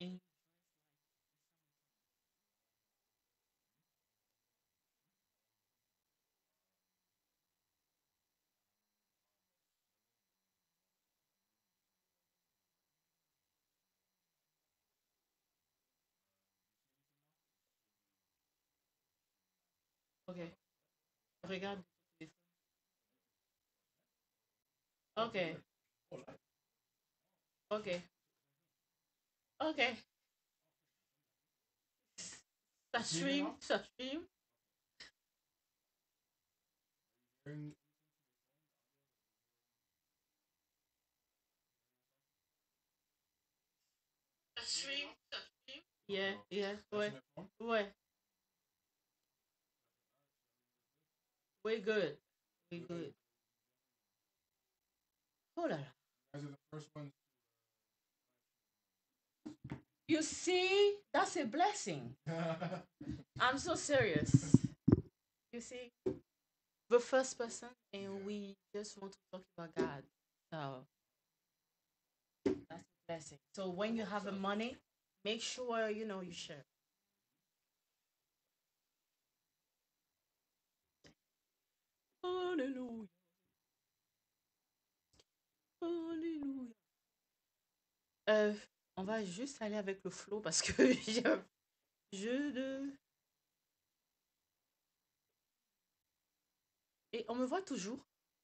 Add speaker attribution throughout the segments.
Speaker 1: And ok, regarde ton téléphone. Ok, ok, ok. Ça stream, ça stream, ça stream, ça stream. Yeah, yeah, ouais, ouais. We good, we good. Oh là là. You see, that's a blessing. I'm so serious. You see, the first person, and we just want to talk about God. So that's a blessing. So when you have a money, make sure you know you share. Hallelujah, hallelujah. Euh, on va juste aller avec le flow parce que je de et on me voit toujours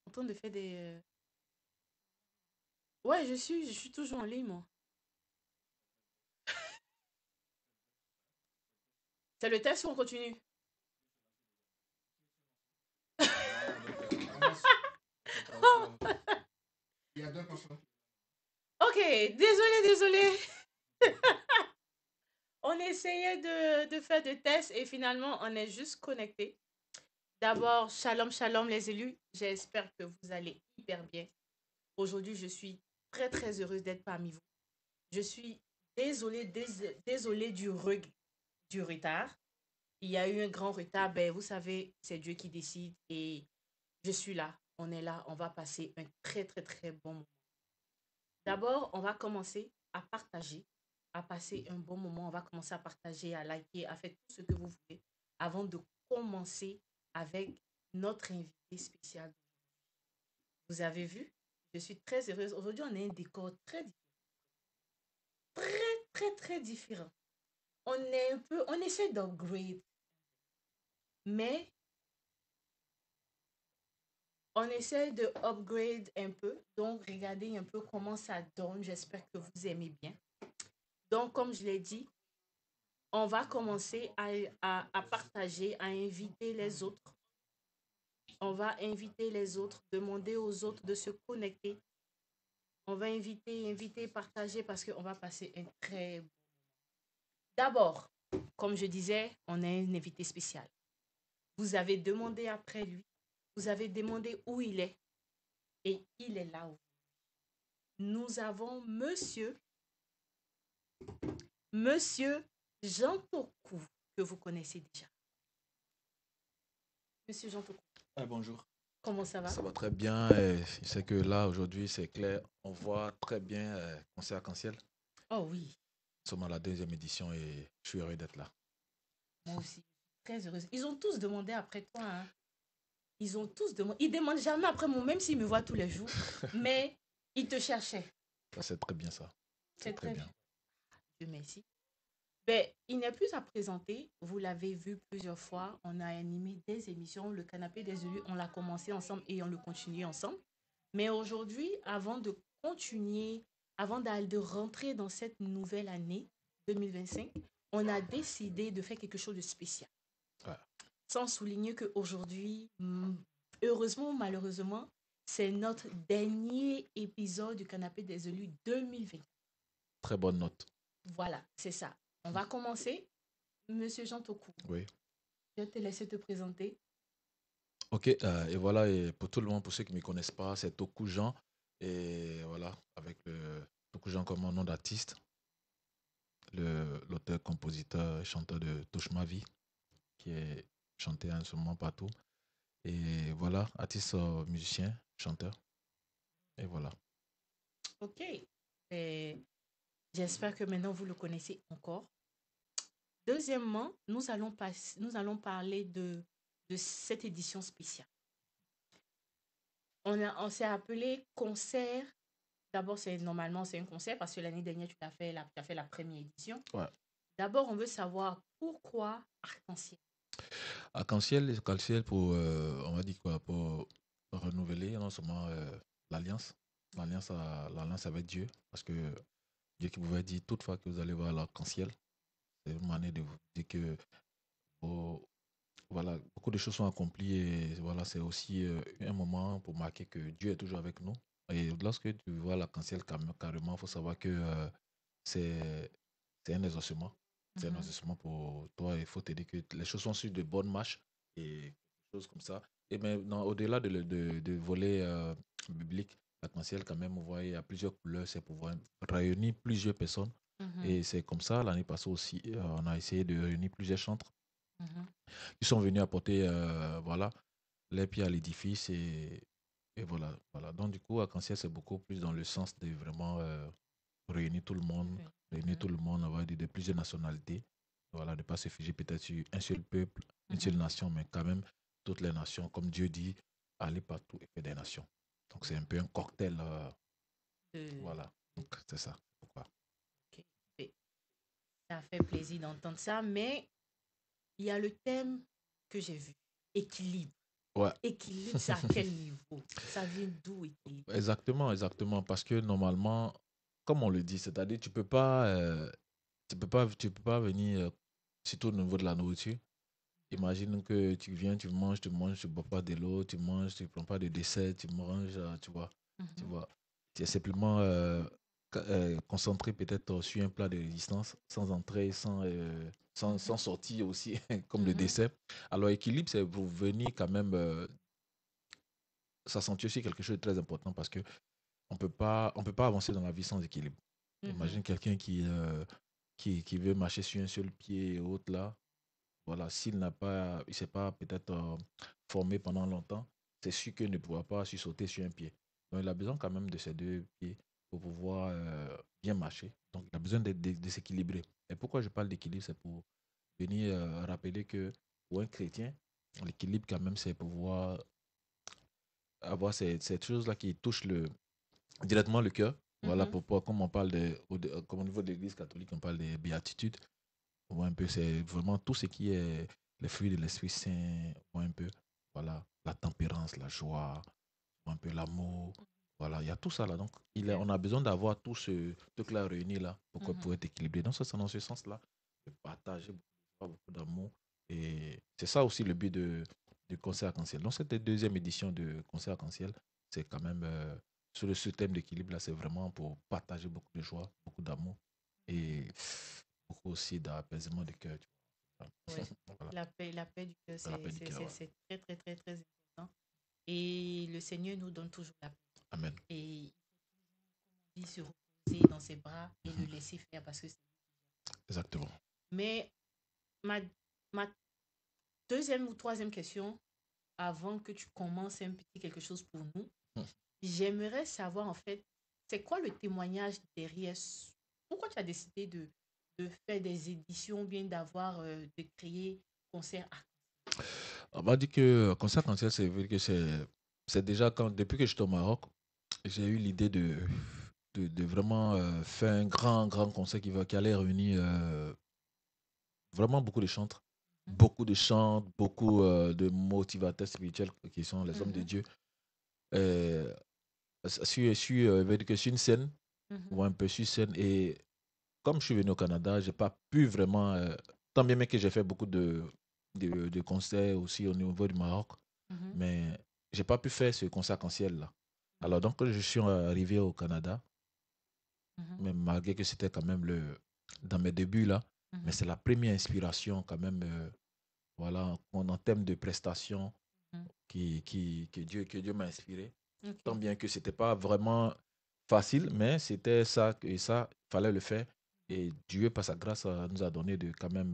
Speaker 1: en train de faire des. Ouais, je suis toujours en ligne moi. C'est le test ou on continue? Ok, désolé, désolé. On essayait de faire des tests et finalement on est juste connecté. D'abord, shalom, shalom les élus. J'espère que vous allez hyper bien. Aujourd'hui, je suis très très heureuse d'être parmi vous. Je suis désolée, désolée du retard. Il y a eu un grand retard. Ben, vous savez, c'est Dieu qui décide et je suis là. On est là. On va passer un très très très bon moment. D'abord, on va commencer à partager, à passer un bon moment. On va commencer à partager, à liker, à faire tout ce que vous voulez avant de commencer avec notre invité spécial. Vous avez vu, je suis très heureuse. Aujourd'hui, on a un décor très, très différent. On est un peu, on essaie d'upgrade, mais on essaie de upgrade un peu. Donc, regardez un peu comment ça donne. J'espère que vous aimez bien. Donc, comme je l'ai dit, on va commencer à partager, à inviter les autres. On va inviter les autres, demander aux autres de se connecter. On va inviter, partager parce qu'on va passer un très... D'abord, comme je disais, on a un invité spécial. Vous avez demandé après lui. Vous avez demandé où il est. Et il est là. Nous avons monsieur Jean Toku, que vous connaissez déjà. Monsieur Jean Toku,
Speaker 2: Ah, bonjour.
Speaker 1: comment ça va?
Speaker 2: Ça va très bien. C'est que là, aujourd'hui, c'est clair. On voit très bien Conseil Arc-en-Ciel.
Speaker 1: Oh oui,
Speaker 2: Nous sommes à la deuxième édition et je suis heureux d'être là.
Speaker 1: moi aussi. Très heureuse. Ils ont tous demandé après toi, hein. Ils ont tous demandé. Ils demandent jamais après moi, même s'ils me voient tous les jours. Mais ils te cherchaient.
Speaker 2: Ça, c'est très bien ça. C'est
Speaker 1: C'est
Speaker 2: très
Speaker 1: très bien.
Speaker 2: bien.
Speaker 1: Dieu merci. Ben, il n'est plus à présenter. Vous l'avez vu plusieurs fois. On a animé des émissions. Le canapé des élus, on l'a commencé ensemble et on le continue ensemble. Mais aujourd'hui, avant de continuer, de rentrer dans cette nouvelle année 2025, on a décidé de faire quelque chose de spécial.
Speaker 2: Ouais.
Speaker 1: Sans souligner qu'aujourd'hui, heureusement ou malheureusement, c'est notre dernier épisode du canapé des élus 2020.
Speaker 2: Très bonne note.
Speaker 1: Voilà, c'est ça. On va commencer. Monsieur Jean Toku,
Speaker 2: Oui.
Speaker 1: je vais te laisser te présenter.
Speaker 2: Ok, et voilà, et pour tout le monde, pour ceux qui ne me connaissent pas, c'est Toku Jean. Et voilà, avec le Toku Jean comme mon nom d'artiste, l'auteur, compositeur, chanteur de Touche ma vie, qui est chanté en ce moment partout. Et voilà, artiste, musicien, chanteur. Et voilà.
Speaker 1: OK. Et J'espère que maintenant vous le connaissez encore. Deuxièmement, nous allons parler de cette édition spéciale. On s'est appelé concert. D'abord, normalement, c'est un concert parce que l'année dernière, tu as fait la première édition.
Speaker 2: Ouais.
Speaker 1: D'abord, on veut savoir pourquoi Arc-en-Ciel.
Speaker 2: Arc-en-ciel pour, on va dire quoi, pour renouveler non seulement l'alliance, l'alliance avec Dieu, parce que Dieu qui pouvait dire toutefois que vous allez voir l'arc-en-ciel, c'est une manière de vous dire que vos- voilà, beaucoup de choses sont accomplies et voilà, c'est aussi un moment pour marquer que Dieu est toujours avec nous. Et lorsque tu vois l'arc-en-ciel carrément, il faut savoir que c'est c'est un exaucement. C'est un
Speaker 1: Mhm,
Speaker 2: exaucement pour toi. Il faut te dire que les choses sont sur de bonnes marches et des choses comme ça. Et maintenant, au-delà de volet biblique, l'arc-en-ciel, quand même, on voit il y a plusieurs couleurs. C'est pour réunir plusieurs personnes.
Speaker 1: mhm,
Speaker 2: Et c'est comme ça, l'année passée aussi, on a essayé de réunir plusieurs chantres
Speaker 1: mhm.
Speaker 2: qui sont venus apporter voilà, les pieds à l'édifice. Et voilà, voilà. Donc, du coup, arc-en-ciel, c'est beaucoup plus dans le sens de vraiment réunir tout le monde,
Speaker 1: Ok.
Speaker 2: réunir
Speaker 1: Mhm,
Speaker 2: tout le monde, avoir de plusieurs nationalités. Voilà, ne pas se figer peut-être sur un seul peuple, une seule
Speaker 1: mhm.
Speaker 2: nation, mais quand même toutes les nations, comme Dieu dit, aller partout et faire des nations. Donc c'est un peu un cocktail,
Speaker 1: De-
Speaker 2: voilà. Donc c'est ça. Pourquoi?
Speaker 1: ok. Et ça fait plaisir d'entendre ça, mais il y a le thème que j'ai vu. Équilibre.
Speaker 2: Ouais,
Speaker 1: Équilibre, c'est à quel niveau? Ça vient d'où, équilibre?
Speaker 2: exactement, exactement. Parce que normalement, comme on le dit, c'est-à-dire tu peux pas venir, surtout au niveau de la nourriture. Imagine que tu manges, tu bois pas de l'eau, tu manges, tu prends pas de dessert, tu manges, tu
Speaker 1: Mhm,
Speaker 2: vois. Tu es simplement concentré peut-être sur un plat de résistance, sans entrée, sans
Speaker 1: mhm,
Speaker 2: sortie aussi, comme le
Speaker 1: mhm,
Speaker 2: dessert. Alors, équilibre, c'est pour venir quand même s'accentuer sur quelque chose de très important parce que on peut pas avancer dans la vie sans équilibre.
Speaker 1: mhm,
Speaker 2: Imagine quelqu'un qui veut marcher sur un seul pied et autre là. Voilà, il s'est pas peut-être formé pendant longtemps, c'est sûr qu'il ne pourra pas sauter sur un pied. Donc, il a besoin quand même de ces deux pieds pour pouvoir bien marcher. Donc, il a besoin de s'équilibrer. Et pourquoi je parle d'équilibre, c'est pour venir rappeler que pour un chrétien, l'équilibre quand même, c'est pouvoir avoir cette chose-là qui touche directement le cœur. Voilà
Speaker 1: mhm.
Speaker 2: pourquoi, comme on parle comme au niveau de l'Église catholique, on parle des béatitudes. Ouais, un peu, c'est vraiment tout ce qui est les fruits de l'Esprit Saint, ouais, un peu, voilà, la tempérance, la joie, ouais, un peu l'amour, voilà, il y a tout ça là. Donc,
Speaker 1: Ok.
Speaker 2: on a besoin d'avoir tout ce truc-là réuni là pour
Speaker 1: Mhm.
Speaker 2: être équilibré. Donc, ça, c'est dans ce sens-là, de partager beaucoup de joie, beaucoup d'amour. Et c'est ça aussi le but du concert arc-en-ciel. Donc, cette deuxième édition de concert arc-en-ciel, c'est quand même sur ce thème d'équilibre là, c'est vraiment pour partager beaucoup de joie, beaucoup d'amour et beaucoup aussi d'apaisement de cœur. Tu vois.
Speaker 1: Ouais.
Speaker 2: Voilà,
Speaker 1: La paix du cœur,
Speaker 2: de la paix du cœur. Ouais.
Speaker 1: c'est très, très, très, très important. Et le Seigneur nous donne toujours la paix.
Speaker 2: Amen.
Speaker 1: Et il se reposer dans ses bras et le
Speaker 2: Mhm.
Speaker 1: laisser faire parce que c'est...
Speaker 2: Exactement.
Speaker 1: Mais ma, ma deuxième ou troisième question, avant que tu commences un petit quelque chose pour nous,
Speaker 2: Mhm.
Speaker 1: j'aimerais savoir en fait, c'est quoi le témoignage derrière pourquoi tu as décidé de faire des éditions ou bien de créer concert art.
Speaker 2: On va dire que concert cancer, c'est vrai que c'est déjà depuis que je suis au Maroc, j'ai eu l'idée de vraiment faire un grand concert qui allait réunir vraiment beaucoup de chantres, beaucoup de motivateurs spirituels qui sont les hommes de
Speaker 1: Mhm,
Speaker 2: Dieu. Euh, veut dire que sur une scène,
Speaker 1: mhm,
Speaker 2: ou un peu sur scène. Et comme je suis venu au Canada, j'ai pas pu vraiment, tant bien même que j'ai fait beaucoup de concerts aussi au niveau du Maroc,
Speaker 1: mhm,
Speaker 2: mais j'ai pas pu faire ce concert en ciel là. Alors donc quand je suis arrivé au Canada,
Speaker 1: mhm,
Speaker 2: même malgré que c'était quand même dans mes débuts là, mais
Speaker 1: mhm,
Speaker 2: c'est la première inspiration quand même, voilà, en termes de prestations
Speaker 1: mhm.
Speaker 2: que Dieu m'a inspiré. Tant
Speaker 1: Ok.
Speaker 2: bien que c'était pas vraiment facile, mais c'était ça, et ça, fallait le faire. Et Dieu, par sa grâce, nous a donné de quand même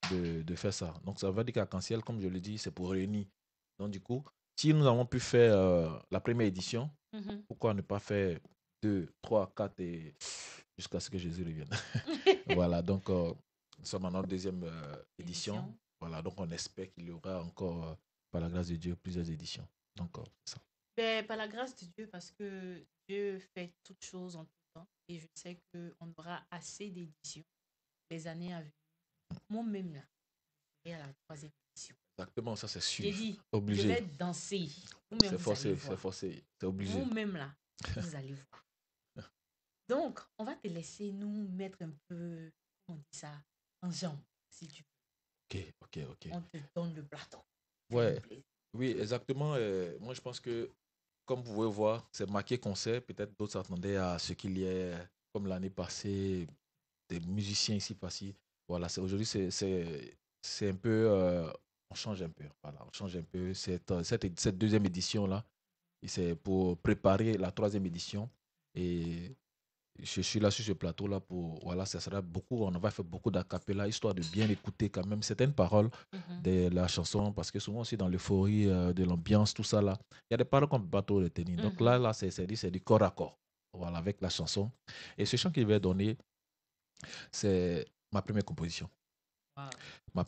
Speaker 2: de faire ça. Donc, ça veut dire qu'Arc-en-Ciel, comme je le dis, c'est pour réunir. Donc, du coup, si nous avons pu faire la première édition,
Speaker 1: Mhm,
Speaker 2: pourquoi ne pas faire deux, trois, quatre jusqu'à ce que Jésus revienne. Voilà, donc nous sommes maintenant en deuxième édition.
Speaker 1: Édition.
Speaker 2: Voilà, donc on espère qu'il y aura encore, par la grâce de Dieu, plusieurs éditions. Donc, c'est ça.
Speaker 1: Ben, par la grâce de Dieu, parce que Dieu fait toutes choses en tout temps. Et je sais qu'on aura assez d'éditions les années à venir. Moi-même, là, je serai à la troisième édition.
Speaker 2: Exactement, ça c'est sûr.
Speaker 1: J'ai dit, je
Speaker 2: Obligé.
Speaker 1: vais danser. Vous-même,
Speaker 2: C'est
Speaker 1: vous allez
Speaker 2: forcé, c'est
Speaker 1: voir.
Speaker 2: forcé, c'est obligé.
Speaker 1: Vous-même, là, vous allez voir. Donc, on va te laisser nous mettre un peu, comment on dit ça, en jambe, si tu veux.
Speaker 2: Ok, ok, ok.
Speaker 1: On te donne le plateau.
Speaker 2: Ouais, oui, exactement. Moi, je pense que, comme vous pouvez voir, c'est marqué concert. Peut-être d'autres s'attendaient à ce qu'il y ait, comme l'année passée, des musiciens ici, par-ci. Voilà, aujourd'hui, c'est un peu, on change un peu. Voilà, on change un peu. Cette deuxième édition-là, et c'est pour préparer la troisième édition. Et je suis là sur ce plateau-là pour, voilà, ça sera beaucoup, on va faire beaucoup d'acapella, histoire de bien écouter quand même certaines paroles de la chanson, parce que souvent aussi dans l'euphorie de l'ambiance, tout ça là, il y a des paroles qu'on ne peut pas trop retenir. Donc là, c'est du corps à corps, voilà, avec la chanson. Et ce chant qu'il va donner, c'est ma première composition.
Speaker 1: Wow.
Speaker 2: Ma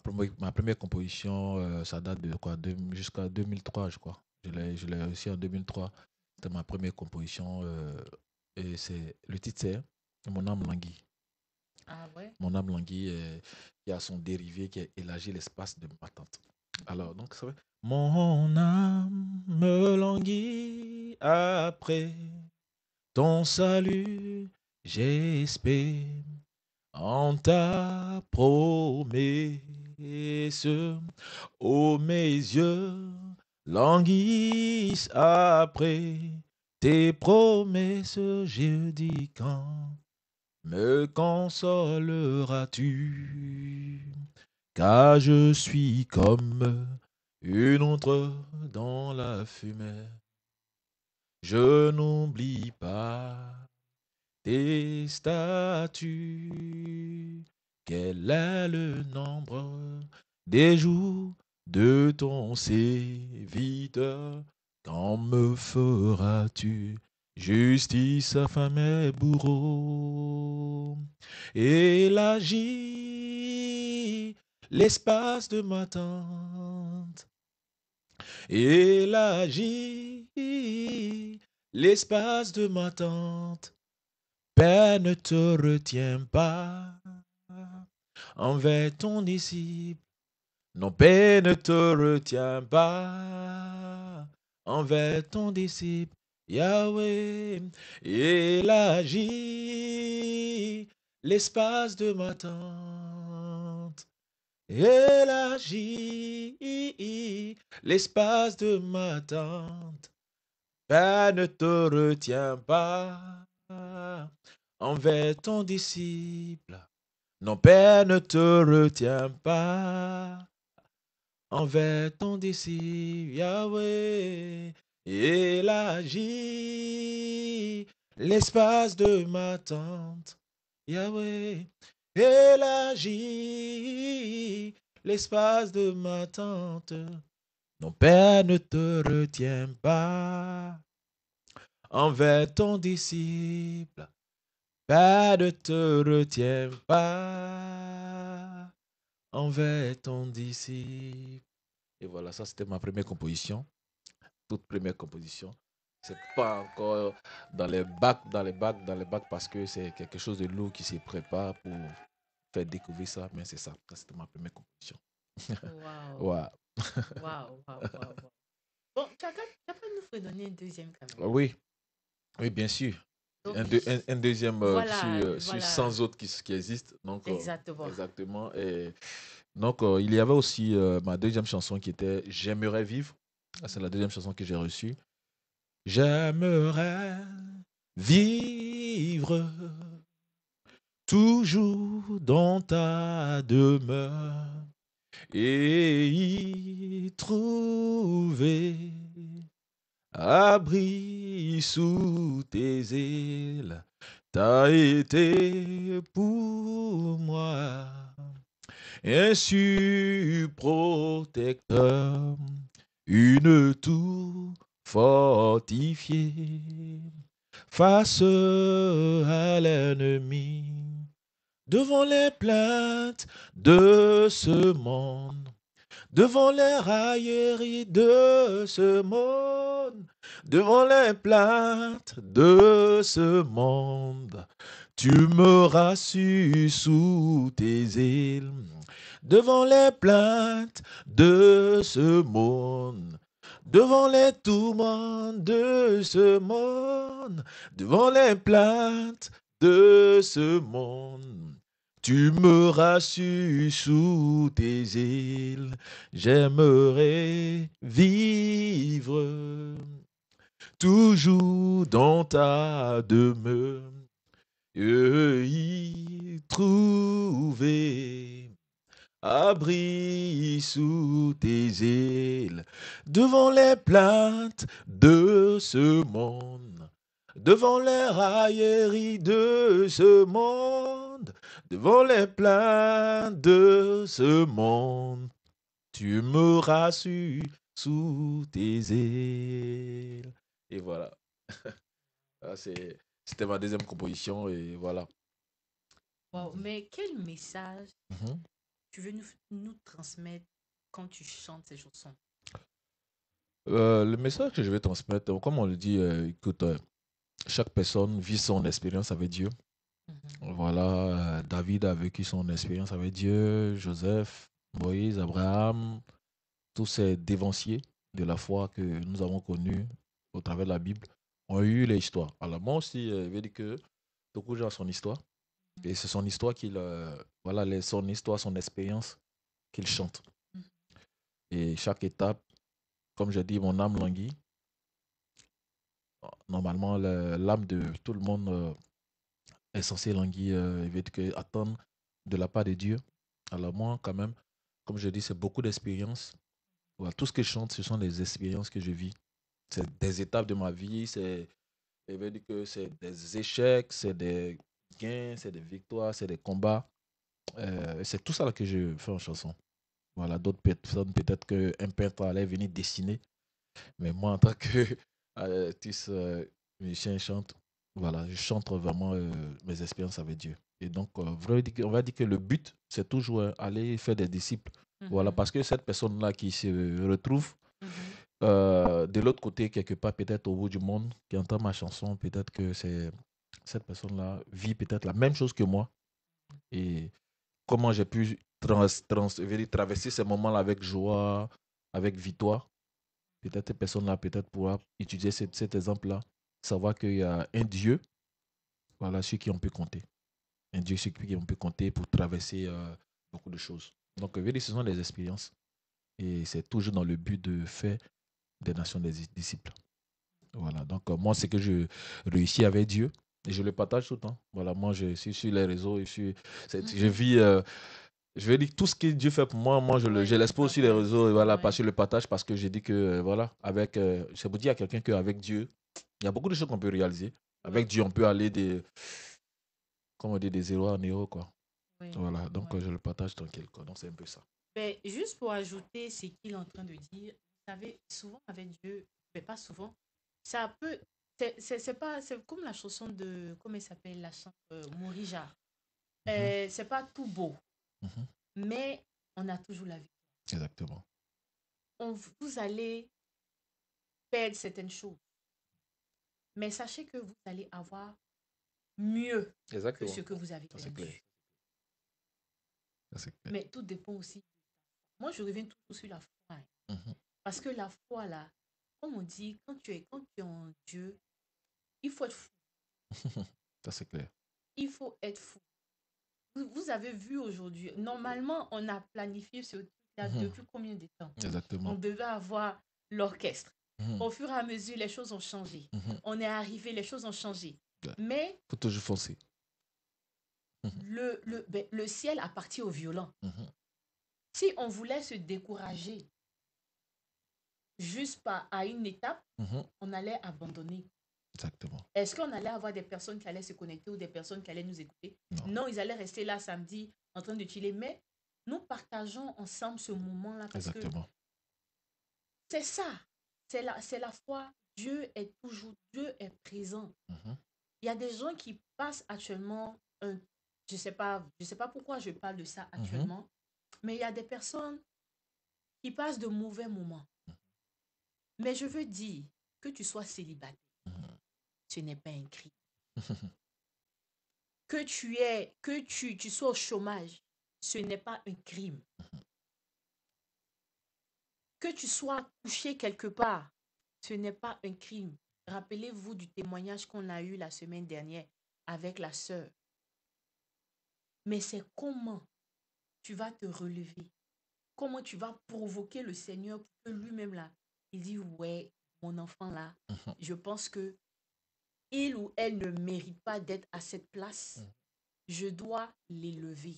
Speaker 2: première composition, ça date de quoi, jusqu'à 2003, je crois. Je l'ai réussi en 2003. C'était ma première composition. Et le titre, c'est Mon âme languit.
Speaker 1: Ah ouais?
Speaker 2: Mon âme languit, qui a son dérivé, qui est élargi l'espace de ma tante. Alors, donc, ça va. Mon âme me languit après ton salut, j'espère en ta promesse. Oh, mes yeux languissent après tes promesses, je dis quand me consoleras-tu? Car je suis comme une autre dans la fumée. Je n'oublie pas tes statuts. Quel est le nombre des jours de ton serviteur? Quand me feras-tu justice à mes bourreaux? Élargis l'espace de ma tente. Élargis l'espace de ma tente. Père, ne te retiens pas envers ton disciple. Non, Père, ne te retiens pas envers ton disciple. Yahweh, élargis l'espace de ma tente. Élargis l'espace de ma tente. Père, ne te retiens pas envers ton disciple. Non, Père, ne te retiens pas envers ton disciple. Yahweh, élargis l'espace de ma tente. Yahweh, élargis l'espace de ma tente. Non, Père, ne te retiens pas envers ton disciple. Père, ne te retiens pas envers ton disciple. Et voilà, ça c'était ma première composition. Toute première composition. C'est pas encore dans les bacs, parce que c'est quelque chose de lourd qui se prépare pour faire découvrir ça, mais c'est ça. Ça c'était ma première composition.
Speaker 1: Wow.
Speaker 2: Ouais.
Speaker 1: Wow, wow, wow, wow. Bon, tu as pas nous redonner un deuxième quand même.
Speaker 2: Oui, oui, bien sûr.
Speaker 1: Donc,
Speaker 2: Un deuxième
Speaker 1: voilà,
Speaker 2: sur
Speaker 1: voilà,
Speaker 2: 100 autres qui existent. Donc,
Speaker 1: exactement.
Speaker 2: exactement. Et donc, il y avait aussi ma deuxième chanson qui était J'aimerais vivre. C'est la deuxième chanson que j'ai reçue. J'aimerais vivre toujours dans ta demeure et y trouver abri sous tes ailes. T'as été pour moi un sûr protecteur, une tour fortifiée. face à l'ennemi, devant les plaintes de ce monde, devant les railleries de ce monde, devant les plaintes de ce monde. Tu me rassures sous tes ailes, devant les plaintes de ce monde, devant les tourments de ce monde, devant les plaintes de ce monde. Tu me rassures sous tes ailes, j'aimerais vivre toujours dans ta demeure et y trouver abri sous tes ailes, devant les plaintes de ce monde, devant les railleries de ce monde, devant les plaintes de ce monde, tu me rassures sous tes ailes. Et voilà. C'était ma deuxième composition et voilà.
Speaker 1: Wow, mais quel message
Speaker 2: Mhm.
Speaker 1: tu veux nous transmettre quand tu chantes ces chansons?
Speaker 2: Le message que je vais transmettre, comme on le dit, écoute, chaque personne vit son expérience avec Dieu.
Speaker 1: Mhm.
Speaker 2: Voilà, David a vécu son expérience avec Dieu, Joseph, Moïse, Abraham, tous ces dévanciers de la foi que nous avons connus au travers de la Bible ont eu les histoires. Alors moi aussi, je vais dire que beaucoup de gens ont son histoire. Et c'est son histoire voilà, son histoire, son expérience qu'il chante.
Speaker 1: Mhm.
Speaker 2: Et chaque étape, comme je dis, mon âme languit. Normalement, l'âme de tout le monde est censée languir, il veut dire attendre de la part de Dieu. Alors moi, quand même, comme je dis, c'est beaucoup d'expériences. Voilà, tout ce que je chante, ce sont des expériences que je vis. C'est des étapes de ma vie, il veut dire que c'est des échecs, c'est des gains, c'est des victoires, c'est des combats. C'est tout ça là que je fais en chanson. Voilà, d'autres personnes, peut-être qu'un peintre allait venir dessiner, mais moi, en tant qu'artiste, musicien, chante, voilà, je chante vraiment mes expériences avec Dieu. Et donc, on va dire que le but, c'est toujours aller faire des disciples. Voilà,
Speaker 1: Mhm.
Speaker 2: parce que cette personne-là qui se retrouve
Speaker 1: Mhm.
Speaker 2: de l'autre côté, quelque part, peut-être au bout du monde, qui entend ma chanson, peut-être que cette personne-là vit peut-être la même chose que moi. Et comment j'ai pu traverser ces moments-là avec joie, avec victoire. Peut-être cette personne-là peut-être pourra utiliser cet exemple-là, savoir qu'il y a un Dieu, voilà, sur qui on peut compter. Un Dieu sur qui on peut compter pour traverser beaucoup de choses. Donc, ce sont des expériences. Et c'est toujours dans le but de faire des nations des disciples. Voilà. Donc, moi, c'est que je réussis avec Dieu. Et je le partage tout le temps. Voilà, moi, je suis sur les réseaux. Je
Speaker 1: Mhm.
Speaker 2: vis je vais dire tout ce que Dieu fait pour moi, moi
Speaker 1: Ouais,
Speaker 2: je
Speaker 1: tu
Speaker 2: l'expose sur les
Speaker 1: partages.
Speaker 2: réseaux et voilà,
Speaker 1: Ouais.
Speaker 2: parce que je le partage parce que j'ai dit que voilà, c'est pour dire à quelqu'un qu'avec Dieu, il y a beaucoup de choses qu'on peut réaliser.
Speaker 1: Ouais.
Speaker 2: Avec Dieu, on peut aller comment dire, des zéros à néo, quoi.
Speaker 1: Ouais.
Speaker 2: Voilà, donc
Speaker 1: Ouais.
Speaker 2: je le partage tranquille, quoi. Donc c'est un peu ça.
Speaker 1: Ben, juste pour ajouter ce qu'il est en train de dire, vous savez, souvent avec Dieu, mais pas souvent, ça peut. C'est pas. C'est comme la chanson de. Comment il s'appelle la chanson Morija.
Speaker 2: Mhm,
Speaker 1: C'est pas tout beau,
Speaker 2: mhm,
Speaker 1: mais on a toujours la vie.
Speaker 2: exactement.
Speaker 1: Vous allez perdre certaines choses, mais sachez que vous allez avoir mieux que ce
Speaker 2: Exactement.
Speaker 1: que vous avez
Speaker 2: Ça c'est clair.
Speaker 1: perdu.
Speaker 2: Ça c'est clair.
Speaker 1: Mais tout dépend aussi. Moi, je reviens toujours sur la foi, hein.
Speaker 2: Mhm.
Speaker 1: Parce que la foi, là, comme on dit, quand tu es en Dieu, il faut être fou.
Speaker 2: Ça c'est clair.
Speaker 1: Il faut être fou. Vous avez vu aujourd'hui, normalement, on a planifié ce truc-là
Speaker 2: Mhm.
Speaker 1: depuis combien de temps? On
Speaker 2: Exactement.
Speaker 1: devait avoir l'orchestre.
Speaker 2: Mhm,
Speaker 1: Au fur et à mesure, les choses ont changé.
Speaker 2: mhm.
Speaker 1: On est arrivé, les choses ont changé.
Speaker 2: Ouais.
Speaker 1: Mais
Speaker 2: Faut toujours foncer. Mhm,
Speaker 1: le ciel appartient aux violents.
Speaker 2: mhm,
Speaker 1: Si on voulait se décourager juste à une étape,
Speaker 2: mhm.
Speaker 1: on allait abandonner.
Speaker 2: Exactement.
Speaker 1: Est-ce qu'on allait avoir des personnes qui allaient se connecter ou des personnes qui allaient nous écouter?
Speaker 2: Non.
Speaker 1: Non, ils allaient rester là samedi en train de chiller. Mais nous partageons ensemble ce moment-là parce que
Speaker 2: Exactement.
Speaker 1: c'est ça. C'est la foi. Dieu est toujours, Dieu est présent.
Speaker 2: Mhm.
Speaker 1: Il y a des gens qui passent actuellement je sais pas pourquoi je parle de ça
Speaker 2: Mhm,
Speaker 1: actuellement, mais il y a des personnes qui passent de mauvais moments. Mais je veux dire que tu sois célibataire, ce n'est pas un crime.
Speaker 2: mhm.
Speaker 1: Que tu sois au chômage, ce n'est pas un crime. Que tu sois couché quelque part, ce n'est pas un crime. Rappelez-vous du témoignage qu'on a eu la semaine dernière avec la sœur. Mais c'est comment tu vas te relever, comment tu vas provoquer le Seigneur pour que lui-même là, il dit, ouais, mon enfant là, je pense que il ou elle ne mérite pas d'être à cette place. Je dois l'élever.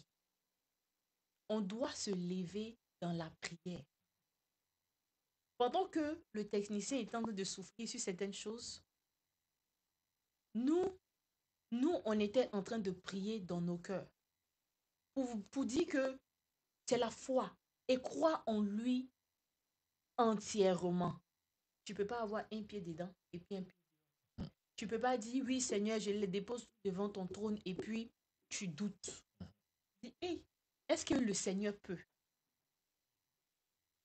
Speaker 1: On doit se lever dans la prière. Pendant que le technicien est en train de souffrir sur certaines choses, nous, on était en train de prier dans nos cœurs pour dire que c'est la foi et croire en lui entièrement. Tu ne peux pas avoir un pied dedans et puis un pied. Tu ne peux pas dire, oui Seigneur, je les dépose devant ton trône et puis tu doutes. Dis, hey, est-ce que le Seigneur peut?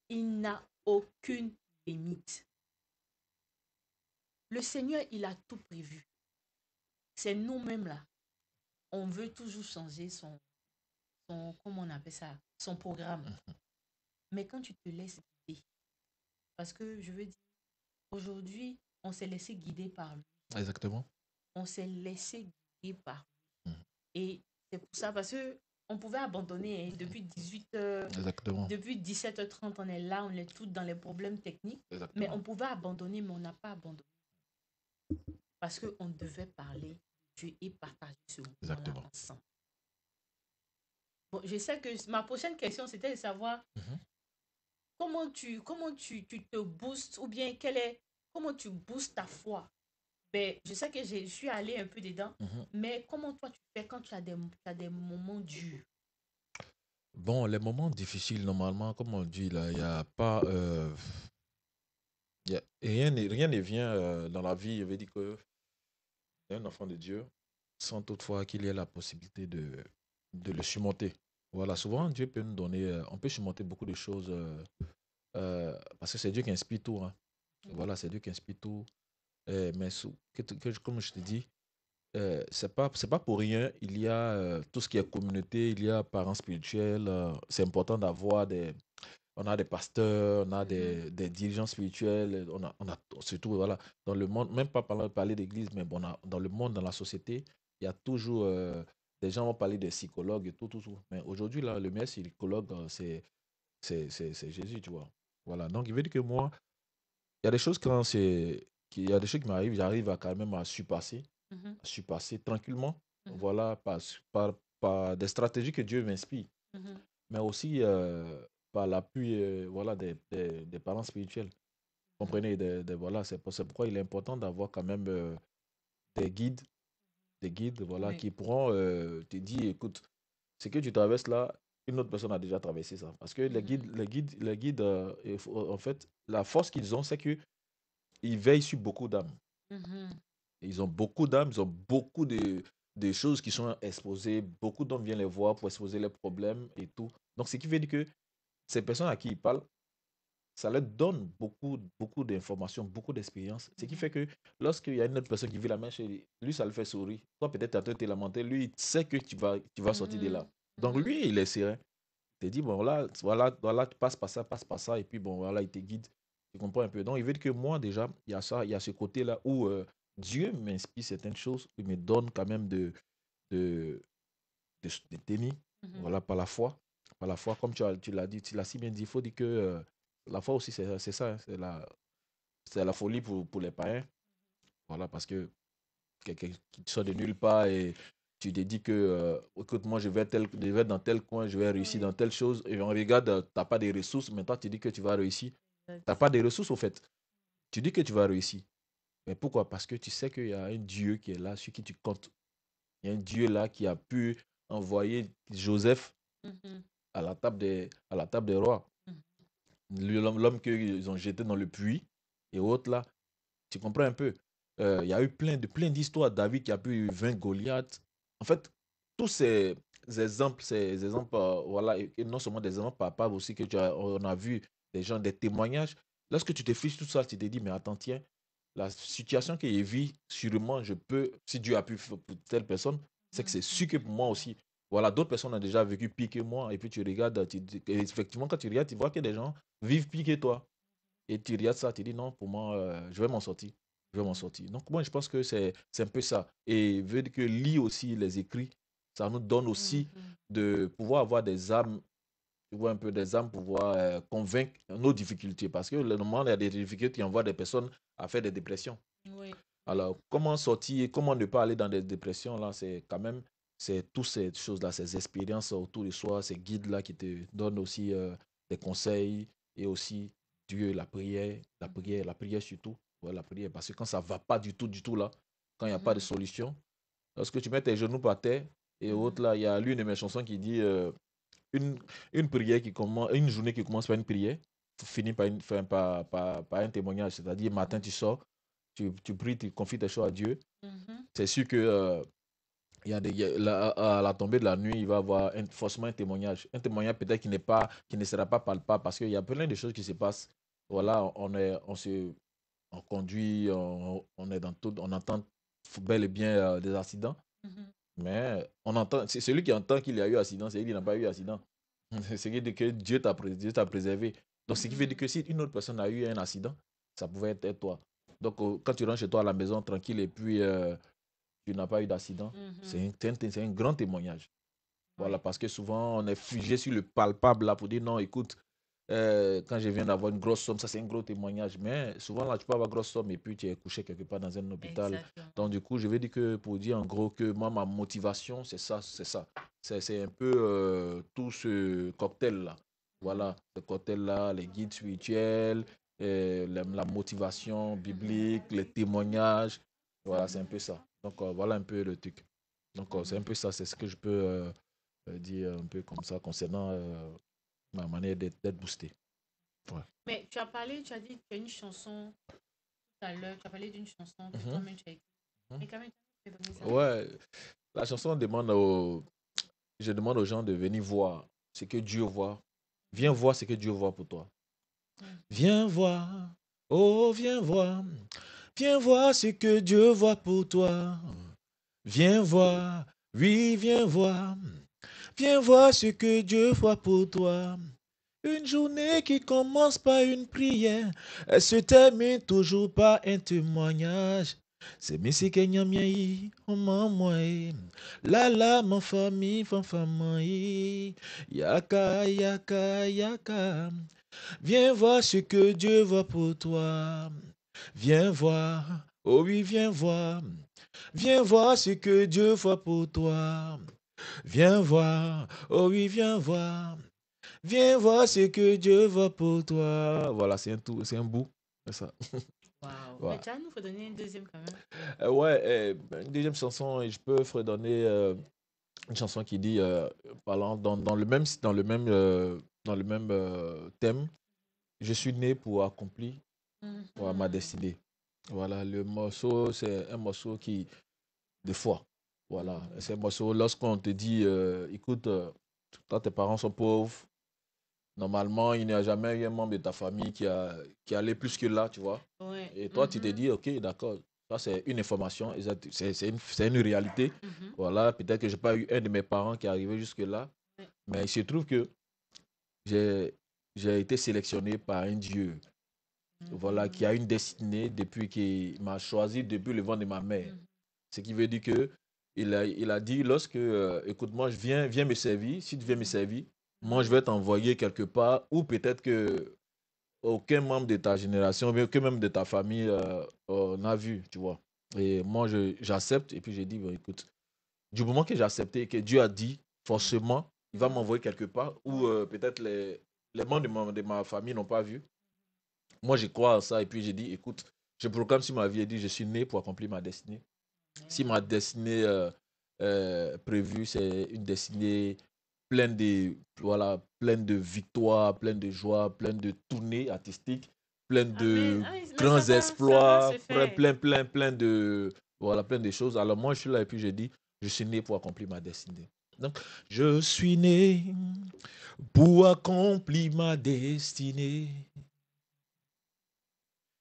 Speaker 1: Il n'a aucune limite. Le Seigneur, il a tout prévu. C'est nous-mêmes là. On veut toujours changer comment on appelle ça, son programme. Mais quand tu te laisses guider, parce que je veux dire, aujourd'hui, on s'est laissé guider par lui.
Speaker 2: Exactement.
Speaker 1: On s'est laissé guider par
Speaker 2: Mhm.
Speaker 1: lui. Et c'est pour ça, parce que on pouvait abandonner depuis 18h,
Speaker 2: Exactement.
Speaker 1: depuis 17h30, on est là, on est tous dans les problèmes techniques. Mais on
Speaker 2: Exactement.
Speaker 1: pouvait abandonner, mais on n'a pas abandonné. Parce qu'on devait parler de Dieu et partager ce moment-là
Speaker 2: Exactement.
Speaker 1: ensemble. Bon, je sais que ma prochaine question, c'était de savoir
Speaker 2: Mhm,
Speaker 1: comment tu te boostes ou bien comment tu boostes ta foi. Ben, je sais que je suis allée un peu dedans,
Speaker 2: mhm.
Speaker 1: mais comment toi tu fais quand tu as des moments durs?
Speaker 2: Bon, les moments difficiles, normalement, comme on dit, là, il n'y a pas. Rien ne vient dans la vie, je veux dire que un enfant de Dieu, sans toutefois qu'il y ait la possibilité de le surmonter. Voilà, souvent, Dieu peut nous donner. On peut surmonter beaucoup de choses parce que c'est Dieu qui inspire tout. Hein. Voilà, c'est Dieu qui inspire tout. Mais comme je te dis, c'est pas pour rien. Il y a tout ce qui est communauté, il y a parents spirituels. C'est important d'avoir on a des pasteurs, on a
Speaker 1: Mhm,
Speaker 2: des dirigeants spirituels, on a surtout voilà, dans le monde, même pas parler d'église, mais bon, dans le monde, dans la société, il y a toujours des gens vont parler des psychologues et tout, tout, tout. Mais aujourd'hui, là, le meilleur psychologue, c'est Jésus, tu vois. Voilà. Donc, il veut dire que moi, il y a des choses il y a des choses qui m'arrivent, j'arrive à quand même
Speaker 1: mhm,
Speaker 2: à surpasser tranquillement,
Speaker 1: mhm,
Speaker 2: voilà, par des stratégies que Dieu m'inspire,
Speaker 1: mhm,
Speaker 2: mais aussi par l'appui voilà, des parents spirituels.
Speaker 1: mhm.
Speaker 2: Comprenez, voilà, c'est pourquoi il est important d'avoir quand même des guides, voilà,
Speaker 1: Oui.
Speaker 2: qui pourront te dire, écoute, ce que tu traverses là, une autre personne a déjà traversé ça. Parce que
Speaker 1: Mhm,
Speaker 2: les guides en fait, la force qu'ils ont, c'est qu'ils veillent sur beaucoup d'âmes.
Speaker 1: mhm,
Speaker 2: Ils ont beaucoup d'âmes, ils ont beaucoup de choses qui sont exposées. Beaucoup d'hommes viennent les voir pour exposer leurs problèmes et tout. Donc, ce qui veut dire que ces personnes à qui ils parlent, ça leur donne beaucoup d'informations, beaucoup d'expérience. Ce qui
Speaker 1: mhm,
Speaker 2: fait que lorsqu'il y a une autre personne qui vit la même chose, lui, ça le fait sourire. Toi, peut-être, tu as te lamenter. Lui, il sait que tu vas sortir de là.
Speaker 1: mhm,
Speaker 2: Donc,
Speaker 1: mhm,
Speaker 2: lui, il est serein. Il te dit, bon, là, voilà, tu passes par ça, passe par ça. Et puis, bon, voilà, il te guide. Tu comprends un peu. Donc, il veut dire que moi, déjà, il y a ça, il y a ce côté-là où Dieu m'inspire certaines choses. Il me donne quand même de, de tenir.
Speaker 1: mhm.
Speaker 2: Voilà, par la foi. Par la foi, comme tu l'as dit, tu l'as si bien dit, il faut dire que la foi aussi, c'est ça. Hein, c'est la folie pour les païens. Voilà, parce que quelqu'un qui sort de nulle part et tu te dis que, écoute, moi, je vais dans tel coin, je vais réussir dans
Speaker 1: Oui,
Speaker 2: telle chose. Et on regarde, tu n'as pas de ressources, mais toi, tu dis que tu vas réussir. Tu n'as
Speaker 1: exact.
Speaker 2: pas de ressources, au fait. Tu dis que tu vas réussir. Mais pourquoi? Parce que tu sais qu'il y a un Dieu qui est là, sur qui tu comptes. Il y a un Dieu là qui a pu envoyer Joseph
Speaker 1: Mhm,
Speaker 2: à la table des rois.
Speaker 1: mhm,
Speaker 2: L'homme qu'ils ont jeté dans le puits et autres là. Tu comprends un peu? Il y a eu plein d'histoires. David qui a pu vaincre Goliath. En fait, tous ces exemples, voilà, et non seulement des exemples palpables aussi on a vu des gens, des témoignages. Lorsque tu te fiches tout ça, tu te dis, mais attends, tiens, la situation qu'il vit, sûrement, je peux, si Dieu a pu faire pour telle personne, c'est que c'est sûr que pour moi aussi. Voilà, d'autres personnes ont déjà vécu pire que moi, et puis tu regardes, et effectivement, quand tu regardes, tu vois que des gens vivent pire que toi. Et tu regardes ça, tu dis non, pour moi, je vais m'en sortir. Je vais m'en sortir. Donc, moi, je pense que c'est un peu ça. Et veut dire que lire aussi les écrits, ça nous donne aussi
Speaker 1: Mhm.
Speaker 2: de pouvoir avoir des âmes, tu vois, un peu des âmes pour pouvoir convaincre nos difficultés. Parce que le moment, il y a des difficultés qui envoient des personnes à faire des dépressions.
Speaker 1: Oui, oui.
Speaker 2: Alors, comment sortir, comment ne pas aller dans des dépressions, là, c'est quand même, c'est toutes ces choses-là, ces expériences autour de soi, ces guides-là qui te donnent aussi des conseils et aussi Dieu, la prière surtout. Ouais, la prière, parce que quand ça va pas du tout là, quand il n'y a pas de
Speaker 1: Mhm.
Speaker 2: solution, lorsque tu mets tes genoux par terre et
Speaker 1: Mhm.
Speaker 2: autres là, il y a l'une de mes chansons qui dit une, une prière qui commence, une journée qui commence par une prière, finit par, par un témoignage, c'est-à-dire matin tu sors, tu pries, tu confies tes choses à Dieu.
Speaker 1: Mhm.
Speaker 2: C'est sûr que à la tombée de la nuit, il va y avoir forcément un témoignage. Un témoignage peut-être qui ne sera pas palpable parce qu'il y a plein de choses qui se passent. Voilà, on conduit, on est dans tout, on entend bel et bien des accidents,
Speaker 1: Mhm.
Speaker 2: mais on entend, c'est celui qui entend qu'il y a eu accident, c'est lui qui n'a pas eu accident. C'est ce qui dit que Dieu t'a préservé. Donc, ce qui veut dire
Speaker 1: Mhm.
Speaker 2: que si une autre personne a eu un accident, ça pouvait être toi. Donc, quand tu rentres chez toi à la maison tranquille et puis tu n'as pas eu d'accident,
Speaker 1: Mhm.
Speaker 2: c'est un grand témoignage. Voilà,
Speaker 1: Oui.
Speaker 2: parce que souvent, on est figé sur le palpable là pour dire non, écoute, quand je viens d'avoir une grosse somme, ça c'est un gros témoignage. Mais souvent, là, tu peux avoir une grosse somme et puis tu es couché quelque part dans un hôpital.
Speaker 1: Exactement.
Speaker 2: Donc, du coup, je vais dire que pour dire en gros que moi, ma motivation, c'est ça, c'est ça. C'est un peu tout ce cocktail-là.
Speaker 1: Mhm.
Speaker 2: Voilà, ce cocktail-là, les guides spirituels, la motivation
Speaker 1: Mhm.
Speaker 2: biblique, les témoignages. Voilà, c'est un peu ça. Donc, voilà un peu le truc. Donc, c'est un
Speaker 1: Mhm.
Speaker 2: peu ça, c'est ce que je peux dire un peu comme ça concernant ma manière d'être boosté. Ouais.
Speaker 1: Mais tu as parlé, tu as dit qu'il y a une chanson tout à l'heure, tu as parlé d'une chanson que
Speaker 2: Mhm,
Speaker 1: toi-même tu as écrite.
Speaker 2: mhm.
Speaker 1: Mais quand même, tu as donné ça.
Speaker 2: Ouais, la chanson je demande aux gens de venir voir ce que Dieu voit. Viens
Speaker 1: Mhm.
Speaker 2: voir ce que Dieu voit pour toi.
Speaker 1: Mhm.
Speaker 2: Viens voir, oh viens voir ce que Dieu voit pour toi. Viens voir, oui, viens voir ce que Dieu voit pour toi. Une journée qui commence par une prière, elle se termine toujours par un témoignage. C'est Messi Kenya miai, oh maman, la ma famille, yaka. Viens voir ce que Dieu voit pour toi. Viens voir, oh oui, viens voir. Viens voir ce que Dieu voit pour toi. Viens voir, oh oui, viens voir. Viens voir ce que Dieu va pour toi. Voilà, c'est un bout. C'est ça.
Speaker 1: Waouh. Mais
Speaker 2: Voilà.
Speaker 1: tu vas nous redonner une deuxième quand même.
Speaker 2: Ouais, une deuxième chanson, et je peux redonner une chanson qui dit, parlant dans le même thème, je suis né pour accomplir voilà, ma
Speaker 1: Mhm.
Speaker 2: destinée. Voilà, le morceau, c'est un morceau de foi. Voilà,
Speaker 1: Mhm.
Speaker 2: c'est un morceau, lorsqu'on te dit, écoute, quand tes parents sont pauvres, normalement, il n'y a jamais eu un membre de ta famille qui allait plus que là, tu vois.
Speaker 1: Ouais.
Speaker 2: Et toi, tu te
Speaker 1: Mhm.
Speaker 2: dis, ok, d'accord, ça c'est une information, c'est une réalité.
Speaker 1: Mhm.
Speaker 2: Voilà, peut-être que je n'ai pas eu un de mes parents qui est arrivé jusque-là,
Speaker 1: Ouais.
Speaker 2: mais il se trouve que j'ai, j'ai été sélectionné par un Dieu, voilà, qui
Speaker 1: Mhm.
Speaker 2: a une destinée depuis qu'il m'a choisi depuis le ventre de ma mère.
Speaker 1: Mhm.
Speaker 2: Ce qui veut dire que il a dit, lorsque, écoute, moi, viens me servir, si tu viens me
Speaker 1: Mhm.
Speaker 2: servir, moi, je
Speaker 1: Mhm.
Speaker 2: vais t'envoyer quelque part, ou peut-être que aucun membre de ta génération, mais aucun membre de ta famille n'a vu, tu vois. Et moi, j'accepte, et puis j'ai dit, bon, écoute, du moment que j'ai accepté, que Dieu a dit, forcément, il va
Speaker 1: Mhm.
Speaker 2: m'envoyer quelque part où
Speaker 1: Ouais.
Speaker 2: peut-être les membres de ma famille n'ont pas vu. Moi, je crois à ça, et puis j'ai dit, écoute, je proclame sur ma vie et dit, je suis né pour accomplir ma destinée. Si
Speaker 1: Amen.
Speaker 2: ma destinée prévue, c'est une destinée pleine de, voilà, pleine de victoires, pleine de joie, pleine de tournées artistiques, plein
Speaker 1: Amen.
Speaker 2: de
Speaker 1: Ah, mais
Speaker 2: grands
Speaker 1: ça va
Speaker 2: exploits,
Speaker 1: se faire.
Speaker 2: plein de, voilà, plein de choses. Alors moi, je suis là et puis je dis, je suis né pour accomplir ma destinée. Donc, je suis né pour accomplir ma destinée.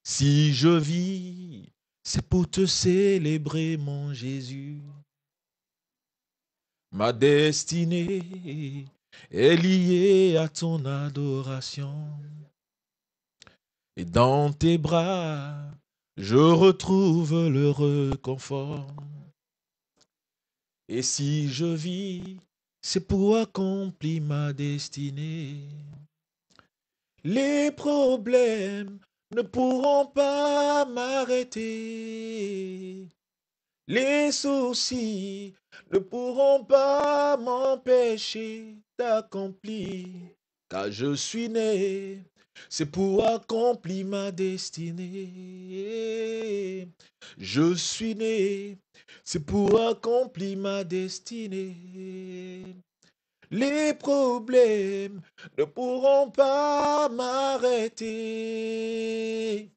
Speaker 2: Si je vis, c'est pour te célébrer, mon Jésus. Ma destinée est liée à ton adoration. Et dans tes bras, je retrouve le réconfort. Et si je vis, c'est pour accomplir ma destinée. Les problèmes ne pourront pas m'arrêter. Les soucis ne pourront pas m'empêcher d'accomplir, car je suis né, c'est pour accomplir ma destinée. Je suis né, c'est pour accomplir ma destinée. Les problèmes ne pourront pas m'arrêter.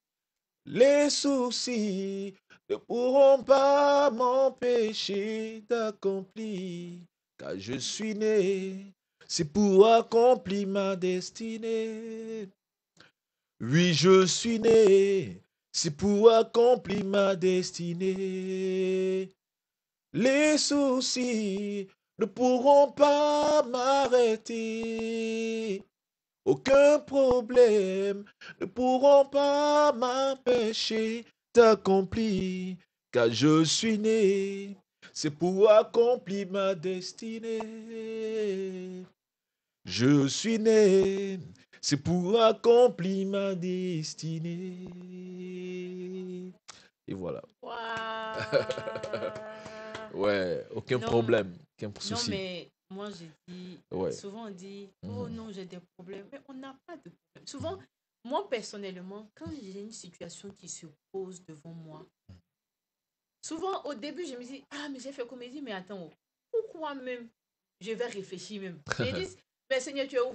Speaker 2: Les soucis ne pourront pas m'empêcher d'accomplir, car je suis né, c'est pour accomplir ma destinée. Oui, je suis né, c'est pour accomplir ma destinée. Les soucis ne pourront pas m'arrêter. Aucun problème ne pourront pas m'empêcher d'accomplir, car je suis né, c'est pour accomplir ma destinée. Je suis né, c'est pour accomplir ma destinée. Et voilà.
Speaker 1: Waouh.
Speaker 2: Ouais, aucun
Speaker 1: Non,
Speaker 2: problème, aucun
Speaker 1: non,
Speaker 2: souci.
Speaker 1: mais moi, j'ai dit,
Speaker 2: Ouais.
Speaker 1: souvent on dit, oh
Speaker 2: Mhm.
Speaker 1: non, j'ai des problèmes, mais on n'a pas de problème. Souvent, moi, personnellement, quand j'ai une situation qui se pose devant moi, souvent, au début, je me dis, ah, mais j'ai fait comédie, mais attends, pourquoi même? Je vais réfléchir même. Je dis, mais Seigneur, tu es où?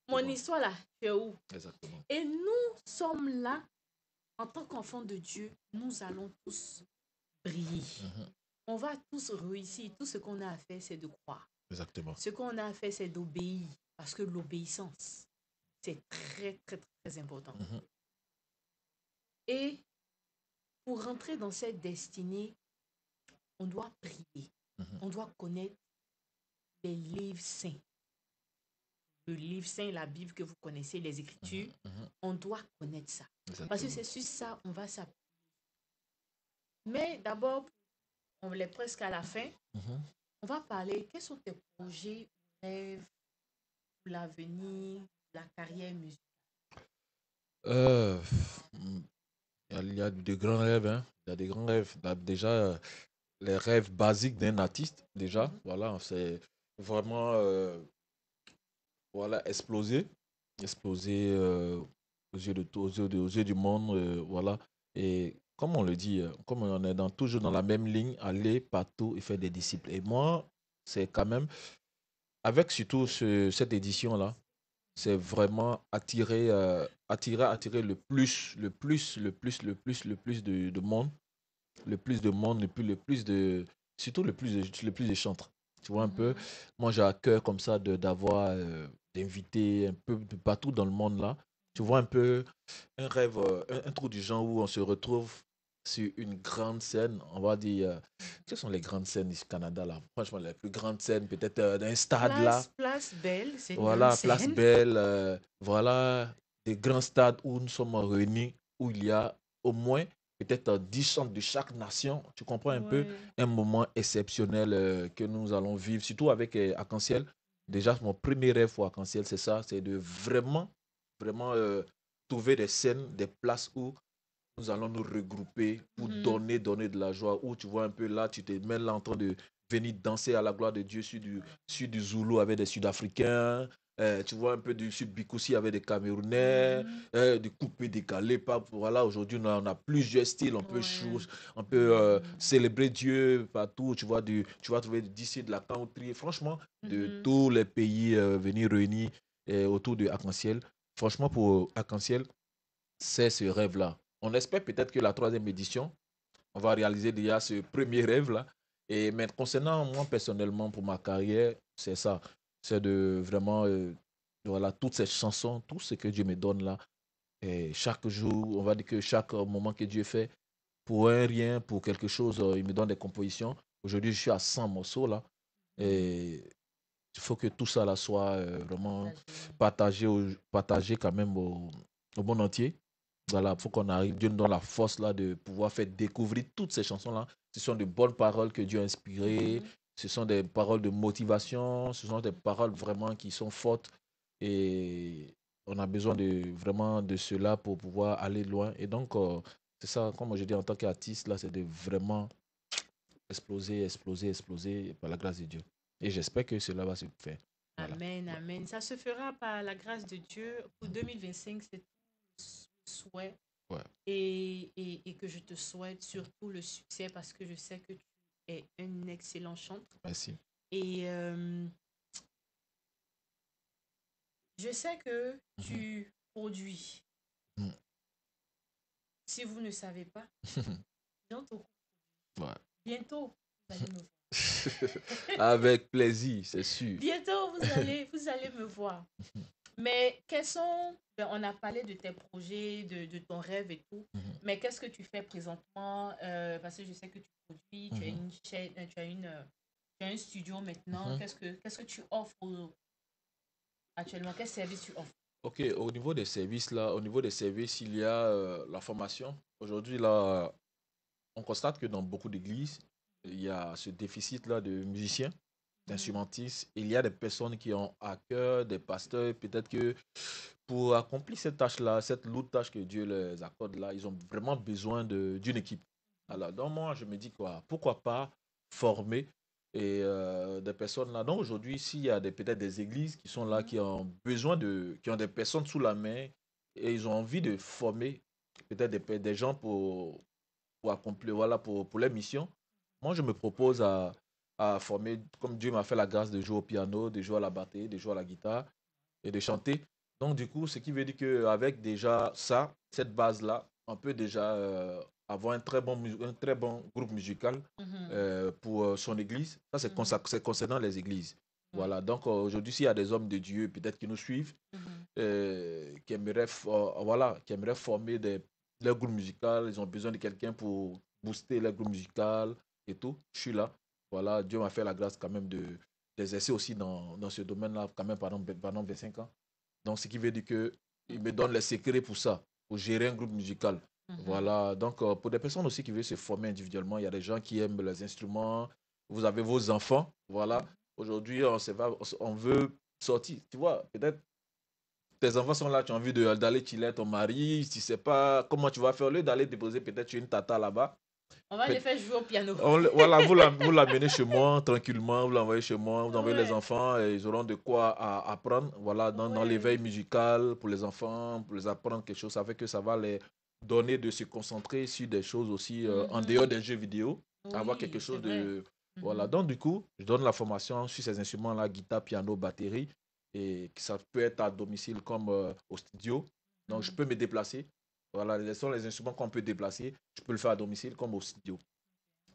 Speaker 1: Mon histoire là, tu es où?
Speaker 2: Exactement.
Speaker 1: Et nous sommes là, en tant qu'enfants de Dieu, nous allons tous briller.
Speaker 2: Mhm.
Speaker 1: On va tous réussir. Tout ce qu'on a à faire, c'est de croire.
Speaker 2: Exactement.
Speaker 1: Ce qu'on a à faire, c'est d'obéir. Parce que l'obéissance, c'est très, très, très important.
Speaker 2: Mhm.
Speaker 1: Et pour rentrer dans cette destinée, on doit prier.
Speaker 2: Mhm.
Speaker 1: On doit connaître les livres saints. Le livre saint, la Bible que vous connaissez, les Écritures,
Speaker 2: Mhm.
Speaker 1: on doit connaître ça. Parce que
Speaker 2: Exactement.
Speaker 1: c'est sur ça on va s'appuyer. Mais d'abord, on est presque à la fin.
Speaker 2: Mhm.
Speaker 1: On va parler, quels sont tes projets, rêves pour l'avenir, la carrière musicale?
Speaker 2: Euh, il y a de grands rêves, hein. Il y a des grands rêves. Déjà, les rêves basiques d'un artiste, déjà,
Speaker 1: Mhm.
Speaker 2: voilà, c'est vraiment, voilà, exploser aux yeux de tous, aux yeux du monde, voilà. Et comme on le dit, comme on est toujours dans la même ligne, aller partout et faire des disciples. Et moi, c'est quand même, avec surtout cette édition-là, c'est vraiment attirer le plus de monde, le plus de, surtout le plus de chantres. Tu vois un peu,
Speaker 1: Mhm.
Speaker 2: moi j'ai à cœur comme ça d'avoir, d'inviter un peu de partout dans le monde là. Tu vois un peu un rêve, un truc du genre où on se retrouve sur une grande scène, on va dire, quelles sont les grandes scènes du Canada là? Franchement, les plus grandes scènes, peut-être d'un stade là.
Speaker 1: Place Belle, c'est une grande
Speaker 2: Voilà, Place
Speaker 1: scène.
Speaker 2: Belle, voilà, des grands stades où nous sommes réunis, où il y a au moins peut-être 10 chants de chaque nation. Tu comprends un peu
Speaker 1: Ouais.
Speaker 2: un moment exceptionnel que nous allons vivre, surtout avec Arc-en-Ciel. Déjà, mon premier rêve pour Arc-en-Ciel, c'est ça, c'est de vraiment trouver des scènes, des places où nous allons nous regrouper pour
Speaker 1: Mhm.
Speaker 2: donner de la joie. Où tu vois un peu là, tu te mets là en train de venir danser à la gloire de Dieu sur du Zoulou avec des Sud-Africains. Tu vois un peu du Sud Bikoussi avec des Camerounais,
Speaker 1: Mhm.
Speaker 2: du coupé décalé. Voilà, aujourd'hui, on a plusieurs styles.
Speaker 1: Ouais.
Speaker 2: On peut
Speaker 1: Mhm.
Speaker 2: célébrer Dieu partout. Tu vas trouver d'ici de la country. Franchement, de
Speaker 1: Mhm.
Speaker 2: tous les pays venir réunis autour de Arc-en-Ciel. Franchement, pour Arc-en-Ciel, c'est ce rêve-là. On espère peut-être que la troisième édition, on va réaliser déjà ce premier rêve-là. Et mais concernant moi personnellement, pour ma carrière, c'est ça. C'est de vraiment, voilà, toutes ces chansons, tout ce que Dieu me donne là. Et chaque jour, on va dire que chaque moment que Dieu fait, pour un rien, pour quelque chose, il me donne des compositions. Aujourd'hui, je suis à 100 morceaux là. Et il faut que tout ça là soit vraiment
Speaker 1: Partagé.
Speaker 2: partagé quand même au monde entier. Voilà, il faut qu'on arrive, Dieu nous donne la force là de pouvoir faire découvrir toutes ces chansons-là. Ce sont de bonnes paroles que Dieu a inspirées,
Speaker 1: Mhm.
Speaker 2: ce sont des paroles de motivation, ce sont des paroles vraiment qui sont fortes et on a besoin de vraiment de cela pour pouvoir aller loin. Et donc, c'est ça, comme je dis en tant qu'artiste, là, c'est de vraiment exploser, exploser, exploser par la grâce de Dieu. Et j'espère que cela va se faire. Voilà.
Speaker 1: Amen, amen. Ça se fera par la grâce de Dieu. Pour 2025, c'est tout souhait
Speaker 2: Ouais,
Speaker 1: et que je te souhaite surtout le succès parce que je sais que tu es un excellent chanteur.
Speaker 2: merci.
Speaker 1: Et je sais que
Speaker 2: Mhm.
Speaker 1: tu produis.
Speaker 2: Mhm.
Speaker 1: Si vous ne savez pas, bientôt,
Speaker 2: Ouais.
Speaker 1: bientôt, vous allez me voir.
Speaker 2: Avec plaisir, c'est sûr.
Speaker 1: Bientôt, vous allez me voir. Mais quels sont, ben, on a parlé de tes projets, de ton rêve et tout,
Speaker 2: Mhm.
Speaker 1: mais qu'est-ce que tu fais présentement? Parce que je sais que tu produis, tu as
Speaker 2: Mhm.
Speaker 1: une chaîne, tu as un studio maintenant.
Speaker 2: Mhm.
Speaker 1: Qu'est-ce que tu offres actuellement? Quel service tu offres?
Speaker 2: Ok, au niveau des services, là, au niveau des services, il y a la formation. Aujourd'hui, là, on constate que dans beaucoup d'églises, il y a ce déficit-là de musiciens,
Speaker 1: Mhm.
Speaker 2: d'instrumentistes. Il y a des personnes qui ont à cœur, des pasteurs, peut-être que pour accomplir cette tâche-là, cette lourde tâche que Dieu les accorde là, ils ont vraiment besoin d'une équipe. Alors, donc moi, je me dis quoi, pourquoi pas former des personnes là. Donc aujourd'hui, s'il y a peut-être des églises qui sont là,
Speaker 1: Mhm.
Speaker 2: qui ont besoin qui ont des personnes sous la main et ils ont envie de former peut-être des gens pour accomplir, voilà, pour les missions. Moi, je me propose à former, comme Dieu m'a fait la grâce de jouer au piano, de jouer à la batterie, de jouer à la guitare et de chanter. Donc, du coup, ce qui veut dire qu'avec déjà ça, cette base-là, on peut déjà avoir un très bon groupe musical
Speaker 1: Mhm.
Speaker 2: pour son église. Ça,
Speaker 1: Mhm.
Speaker 2: c'est concernant les églises.
Speaker 1: Ouais.
Speaker 2: Voilà, donc aujourd'hui, s'il y a des hommes de Dieu, peut-être qui nous suivent,
Speaker 1: Mhm.
Speaker 2: voilà, qui aimeraient former leur groupe musical, ils ont besoin de quelqu'un pour booster leur groupe musical et tout. Je suis là. Voilà, Dieu m'a fait la grâce quand même d'exercer aussi dans ce domaine-là, quand même pendant 25 ans. Donc, ce qui veut dire que il me donne les secrets pour ça, pour gérer un groupe musical.
Speaker 1: Mhm.
Speaker 2: Voilà, donc pour des personnes aussi qui veulent se former individuellement, il y a des gens qui aiment les instruments, vous avez vos enfants, voilà. Aujourd'hui, on veut sortir, tu vois, peut-être tes enfants sont là, tu as envie d'aller chiller ton mari, tu sais pas comment tu vas faire, au lieu d'aller déposer peut-être une tata là-bas.
Speaker 1: On va les faire jouer au piano.
Speaker 2: Voilà, vous l'amenez chez moi tranquillement, vous l'envoyez chez moi, vous envoyez les
Speaker 1: Ouais,
Speaker 2: enfants et ils auront de quoi apprendre. Voilà, dans
Speaker 1: ouais.
Speaker 2: l'éveil musical pour les enfants, pour les apprendre quelque chose, ça fait que ça va les donner de se concentrer sur des choses aussi en dehors
Speaker 1: Mhm.
Speaker 2: des jeux vidéo, avoir quelque
Speaker 1: Oui, c'est
Speaker 2: chose
Speaker 1: vrai.
Speaker 2: de... Voilà,
Speaker 1: Mhm.
Speaker 2: donc du coup, je donne la formation sur ces instruments-là, guitare, piano, batterie, et que ça peut être à domicile comme au studio. Donc je
Speaker 1: Mhm.
Speaker 2: peux me déplacer. Voilà, ce sont les instruments qu'on peut déplacer. Je peux le faire à domicile comme au studio.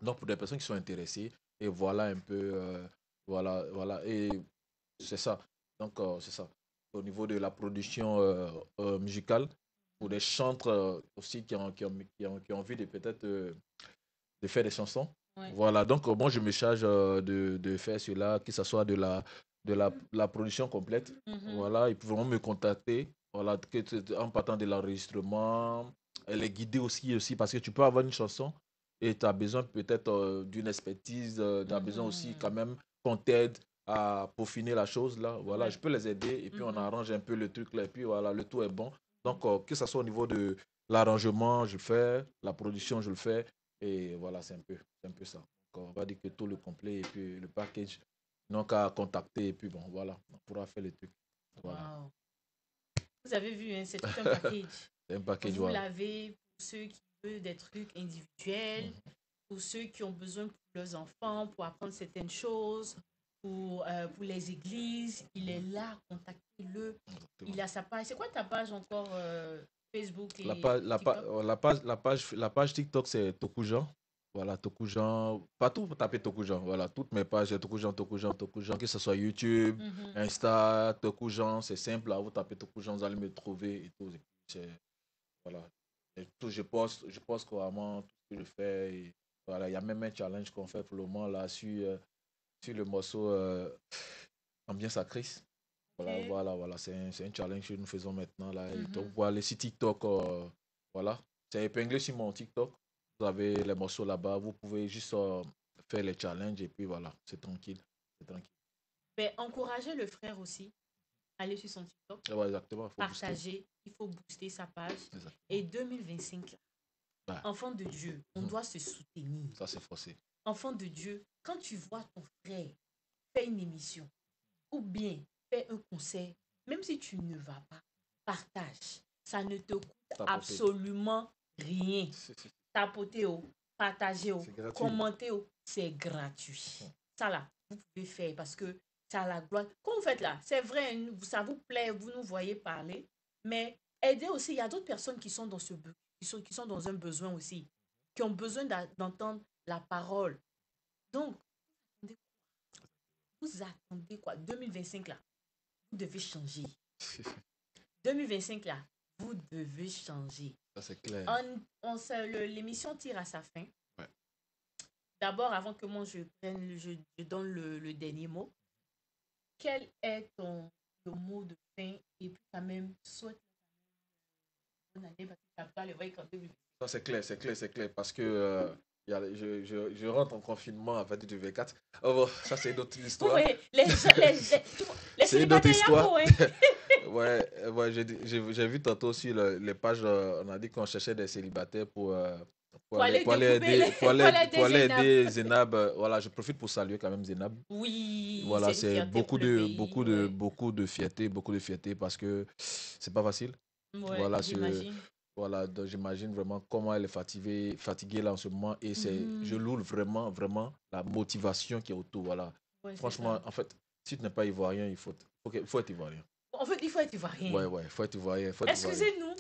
Speaker 2: Donc, pour des personnes qui sont intéressées, et voilà un peu, voilà, voilà, et c'est ça. Donc, c'est ça. Au niveau de la production musicale, pour des chantres aussi qui ont envie de peut-être de faire des chansons.
Speaker 1: Ouais.
Speaker 2: Voilà, donc moi, je me charge de faire cela, que ce soit la production complète.
Speaker 1: Mhm.
Speaker 2: Voilà, ils pourront me contacter, voilà, en partant de l'enregistrement, et les guider aussi, parce que tu peux avoir une chanson et tu as besoin peut-être d'une expertise, tu as besoin aussi quand
Speaker 1: Mhm.
Speaker 2: même qu'on t'aide à peaufiner la chose là. Voilà, je
Speaker 1: Ouais.
Speaker 2: peux les aider et puis on
Speaker 1: Mhm.
Speaker 2: arrange un peu le truc là et puis voilà, le tout est bon. Donc, que ce soit au niveau de l'arrangement, je le fais, la production, je le fais. Et voilà, c'est un peu ça. Donc, on va dire que tout le complet et puis le package, non qu'à contacter et puis bon, voilà, on pourra faire les trucs. Voilà.
Speaker 1: Wow. Vous avez vu, hein, c'est tout un package.
Speaker 2: C'est un package,
Speaker 1: Vous
Speaker 2: voilà.
Speaker 1: l'avez pour ceux qui veulent des trucs individuels,
Speaker 2: Mhm.
Speaker 1: pour ceux qui ont besoin pour leurs enfants, pour apprendre certaines choses, pour les églises. Il est là, contactez-le. Il
Speaker 2: Exactement.
Speaker 1: a sa page. C'est quoi ta page encore Facebook
Speaker 2: La
Speaker 1: et
Speaker 2: page,
Speaker 1: TikTok?
Speaker 2: la page TikTok, c'est Tokujan. Voilà, Tokujan. Partout, vous tapez Tokujan. Voilà, toutes mes pages, c'est Tokujan, Tokujan, Tokujan. Que ce soit YouTube,
Speaker 1: Mhm.
Speaker 2: Insta, Tokujan, c'est simple. Là, vous tapez Tokujan, vous allez me trouver et tout. Voilà. Et tout, je poste couramment tout ce que je fais. Et voilà, il y a même un challenge qu'on fait pour le moment là sur le morceau Ambiance à Chris. Voilà,
Speaker 1: Ok.
Speaker 2: voilà. C'est un challenge que nous faisons maintenant là. Et donc,
Speaker 1: Mhm.
Speaker 2: voilà, sur TikTok, voilà. C'est épinglé sur mon TikTok. Vous avez les morceaux là-bas. Vous pouvez juste faire les challenges et puis voilà, c'est tranquille. C'est tranquille.
Speaker 1: Ben, encourager le frère aussi. Aller sur son TikTok.
Speaker 2: Ouais, exactement, il faut booster.
Speaker 1: Partager. Il faut booster sa page. Et
Speaker 2: Exactement.
Speaker 1: 2025, là,
Speaker 2: Ouais,
Speaker 1: enfant de Dieu, on doit se soutenir.
Speaker 2: ça, c'est forcé.
Speaker 1: Enfant de Dieu, quand tu vois ton frère faire une émission ou bien faire un concert, même si tu ne vas pas, partage. Ça ne te coûte
Speaker 2: Tapoter.
Speaker 1: absolument rien. Tapoter, partager,
Speaker 2: C'est gratuit.
Speaker 1: commenter, c'est gratuit. Ça là, vous pouvez faire parce que ça a la gloire. Quand vous faites là, c'est vrai, ça vous plaît, vous nous voyez parler, mais aidez aussi, il y a d'autres personnes qui sont dans qui sont dans un besoin aussi, qui ont besoin d'entendre la parole. Donc, vous attendez quoi? 2025 là, vous devez changer. 2025 là, vous devez changer.
Speaker 2: Ça, c'est clair.
Speaker 1: L'émission tire à sa fin.
Speaker 2: Ouais.
Speaker 1: D'abord, avant que moi je donne le dernier mot, quel est le mot de fin et puis quand même souhaite bonne année parce que tu n'as pas le vrai quand même.
Speaker 2: Ça, c'est clair, parce que je rentre en confinement à partir du 24. Oh, bon, ça, c'est une autre
Speaker 1: Vous
Speaker 2: histoire.
Speaker 1: voyez, les
Speaker 2: C'est une autre
Speaker 1: célibataires, il y a
Speaker 2: histoire.
Speaker 1: beau, hein?
Speaker 2: Ouais, ouais, j'ai vu tantôt aussi les pages, on a dit qu'on cherchait des célibataires
Speaker 1: Pour aller découper pour aller aider
Speaker 2: pour aller
Speaker 1: Zénab.
Speaker 2: aider Zénab. Voilà, je profite pour saluer quand même Zénab.
Speaker 1: Oui,
Speaker 2: Voilà,
Speaker 1: c'est une
Speaker 2: c'est
Speaker 1: fierté pour le pays, ouais.
Speaker 2: beaucoup de fierté parce que c'est pas facile.
Speaker 1: Ouais,
Speaker 2: Voilà,
Speaker 1: j'imagine.
Speaker 2: voilà, donc j'imagine vraiment comment elle est fatiguée là en ce moment et je
Speaker 1: Mhm.
Speaker 2: loue vraiment, vraiment la motivation qui est autour. Voilà.
Speaker 1: Ouais, c'est
Speaker 2: Franchement,
Speaker 1: ça.
Speaker 2: en fait, si tu n'es pas ivoirien, il faut être ivoirien.
Speaker 1: En fait, il faut être ivoirien.
Speaker 2: Ouais, il faut être ivoirien, il faut être ivoirien.
Speaker 1: Excusez-nous,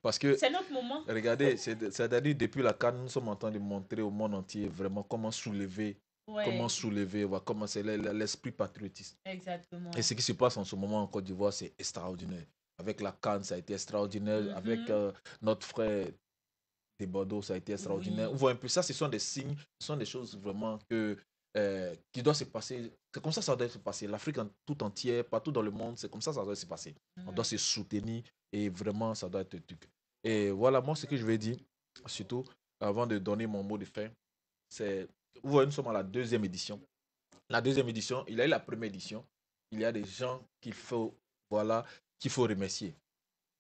Speaker 2: Parce que,
Speaker 1: c'est notre moment.
Speaker 2: regardez, c'est-à-dire depuis la CAN, nous sommes en train de montrer au monde entier vraiment comment
Speaker 1: Ouais,
Speaker 2: soulever, voilà, comment c'est l'esprit patriotiste. Et
Speaker 1: exactement.
Speaker 2: ce qui se passe en ce moment en Côte d'Ivoire, c'est extraordinaire. Avec la CAN, ça a été extraordinaire. Avec
Speaker 1: Mhm.
Speaker 2: notre frère des Bordeaux, ça a été extraordinaire. On
Speaker 1: Oui,
Speaker 2: voit un peu ça, ce sont des signes, ce sont des choses vraiment qui doivent se passer. C'est comme ça doit se passer. L'Afrique tout entière, partout dans le monde, c'est comme ça doit se passer. On doit
Speaker 1: ouais.
Speaker 2: se soutenir et vraiment, ça doit être un truc. Et voilà, moi, ce que je vais dire, surtout, avant de donner mon mot de fin, c'est, vous voyez, nous sommes à la deuxième édition. La deuxième édition, il y a eu la première édition. Il y a des gens voilà, qu'il faut remercier.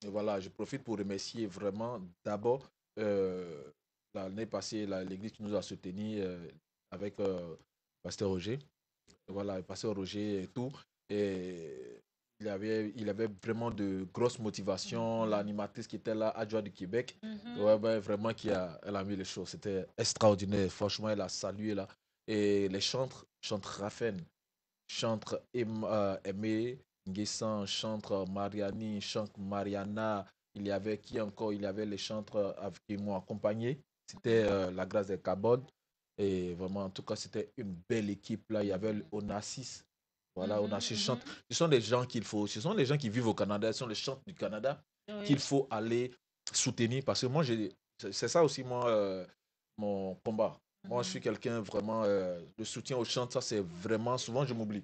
Speaker 2: Et voilà, je profite pour remercier vraiment d'abord euh, l'année passée l'église qui nous a soutenus avec Pasteur Roger. Voilà, Pasteur Roger et tout. Et il avait vraiment de grosses motivations.
Speaker 1: Mhm.
Speaker 2: L'animatrice qui était là, Adjoa du Québec,
Speaker 1: Mhm.
Speaker 2: ouais, ouais, vraiment elle a mis les choses. C'était extraordinaire. Franchement, elle a salué là. Et les chantres Raphaël, chantre Aimé, Nguessan, chantre Mariani, chantre Mariana. Il y avait qui encore? Il y avait les chantres qui m'ont accompagné. C'était la grâce des Cabodes. Et vraiment, en tout cas, c'était une belle équipe là. Il y avait Onassis. Voilà,
Speaker 1: Mhm.
Speaker 2: Onassis chante.
Speaker 1: Mhm.
Speaker 2: Ce sont des gens qu'il faut. Ce sont des gens qui vivent au Canada. Ce sont les chants du Canada qu'il
Speaker 1: Oui.
Speaker 2: faut aller soutenir. Parce que moi, c'est ça aussi, moi, mon combat. Moi, je suis
Speaker 1: Mhm.
Speaker 2: quelqu'un vraiment. Le soutien aux chants, ça, c'est vraiment. Souvent, je m'oublie.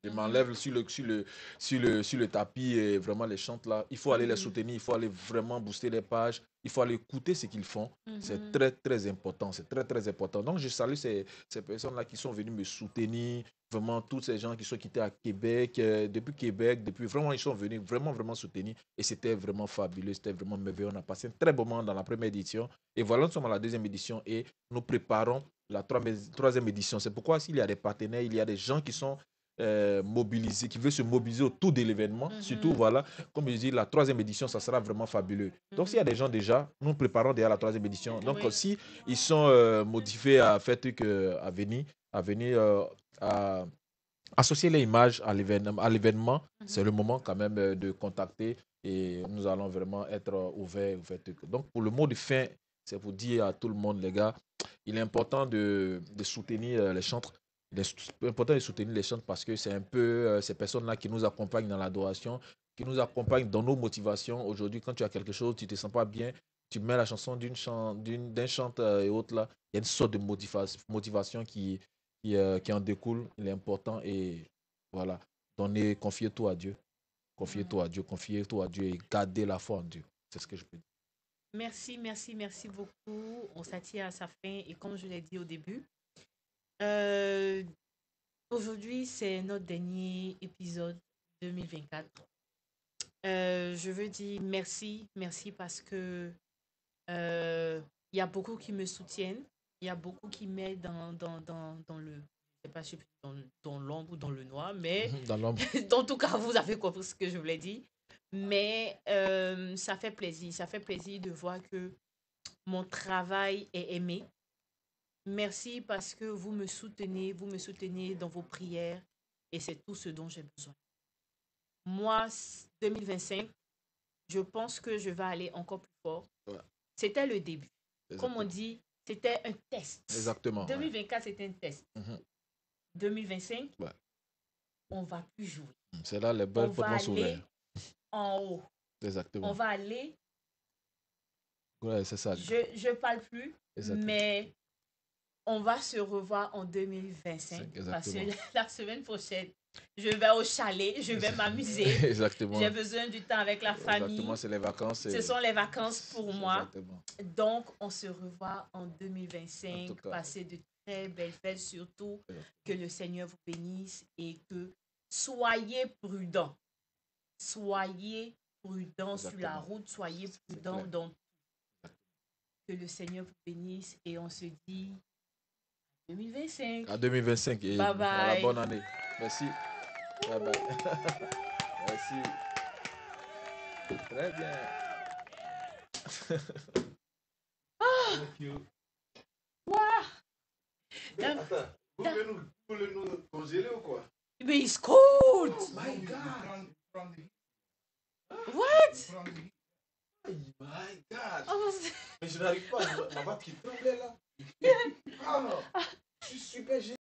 Speaker 2: Je
Speaker 1: Mhm.
Speaker 2: m'enlève sur le tapis et vraiment les chantes là. Il faut aller les
Speaker 1: Mhm.
Speaker 2: soutenir, il faut aller vraiment booster les pages, il faut aller écouter ce qu'ils font. C'est
Speaker 1: Mhm.
Speaker 2: très, très important. C'est très, très important. Donc, je salue ces personnes-là qui sont venues me soutenir. Vraiment, tous ces gens qui sont quittés à Québec, depuis Québec, depuis vraiment, ils sont venus vraiment, vraiment soutenir. Et c'était vraiment fabuleux, c'était vraiment merveilleux. On a passé un très bon moment dans la première édition. Et voilà, nous sommes à la deuxième édition et nous préparons la troisième édition. C'est pourquoi s'il y a des partenaires, il y a des gens qui sont mobilisés, qui veulent se mobiliser autour de l'événement. Surtout,
Speaker 1: Mhm.
Speaker 2: voilà, comme je dis, la troisième édition, ça sera vraiment fabuleux. Donc, s'il y a
Speaker 1: Mhm.
Speaker 2: des gens déjà, nous préparons déjà la troisième édition. Donc,
Speaker 1: Oui.
Speaker 2: si ils sont motivés à faire truc à venir à associer les images à l'événement, c'est
Speaker 1: Mhm.
Speaker 2: le moment quand même de contacter et nous allons vraiment être ouverts. Donc, pour le mot de fin, c'est pour dire à tout le monde, les gars, il est important de soutenir les chantres. Il est important de soutenir les chantres parce que c'est un peu ces personnes-là qui nous accompagnent dans l'adoration, qui nous accompagnent dans nos motivations. Aujourd'hui, quand tu as quelque chose, tu ne te sens pas bien, tu mets la chanson d'un chanteur et autres là, il y a une sorte de motivation qui en découle. Il est important et voilà, confiez tout à Dieu. Confiez
Speaker 1: Mm.
Speaker 2: tout à Dieu, confiez tout à Dieu et gardez la foi en Dieu. C'est ce que je peux dire.
Speaker 1: Merci, merci, merci beaucoup. On s'attire à sa fin et comme je l'ai dit au début, euh, aujourd'hui c'est notre dernier épisode 2024. Je veux dire merci, merci parce que euh, il y a beaucoup qui me soutiennent, il y a beaucoup qui m'aident dans le, je sais pas, je sais plus, dans l'ombre ou dans le noir, mais
Speaker 2: Dans l'ombre.
Speaker 1: en tout cas, vous avez compris ce que je voulais dire. Mais ça fait plaisir de voir que mon travail est aimé. Merci parce que vous me soutenez dans vos prières et c'est tout ce dont j'ai besoin. Moi, 2025, je pense que je vais aller encore plus fort.
Speaker 2: Ouais,
Speaker 1: C'était le début. Comme on
Speaker 2: exactement.
Speaker 1: dit, c'était un test.
Speaker 2: Exactement, ouais.
Speaker 1: 2024, c'était un test.
Speaker 2: Mhm.
Speaker 1: 2025,
Speaker 2: Ouais.
Speaker 1: on va plus jouer.
Speaker 2: C'est là les
Speaker 1: On
Speaker 2: belles portes
Speaker 1: va
Speaker 2: vont s'ouvrir.
Speaker 1: aller en haut. On
Speaker 2: Exactement.
Speaker 1: va aller.
Speaker 2: Ouais, c'est ça.
Speaker 1: Je parle plus,
Speaker 2: Exactement.
Speaker 1: mais on va se revoir en 2025 parce que
Speaker 2: Exactement.
Speaker 1: la semaine prochaine, je vais au chalet, je vais m'amuser. J'ai
Speaker 2: Exactement.
Speaker 1: besoin du temps avec la
Speaker 2: Exactement,
Speaker 1: famille.
Speaker 2: c'est les vacances.
Speaker 1: Ce sont les vacances pour moi.
Speaker 2: Exactement.
Speaker 1: Donc, on se revoit en
Speaker 2: En
Speaker 1: 2025.
Speaker 2: tout cas,
Speaker 1: Passez de très belles fêtes, surtout que le Seigneur vous bénisse et que soyez prudents. Soyez prudents sur la
Speaker 2: exactement.
Speaker 1: route, soyez
Speaker 2: C'est
Speaker 1: prudents
Speaker 2: clair.
Speaker 1: dans que le Seigneur vous bénisse et on se dit 2025.
Speaker 2: À 2025 et
Speaker 1: Bye
Speaker 2: à la bonne
Speaker 1: bye.
Speaker 2: année. Merci. Bye bye. Merci. Très bien. Thank you.
Speaker 1: Wow.
Speaker 3: Attends, vous voulez nous congeler ou quoi?
Speaker 1: Mais it's cold.
Speaker 3: My God!
Speaker 1: What?
Speaker 3: My God!
Speaker 1: Oh,
Speaker 3: Mais je n'arrive pas, ma voix qui tremblait là. Ah, je suis super gêné.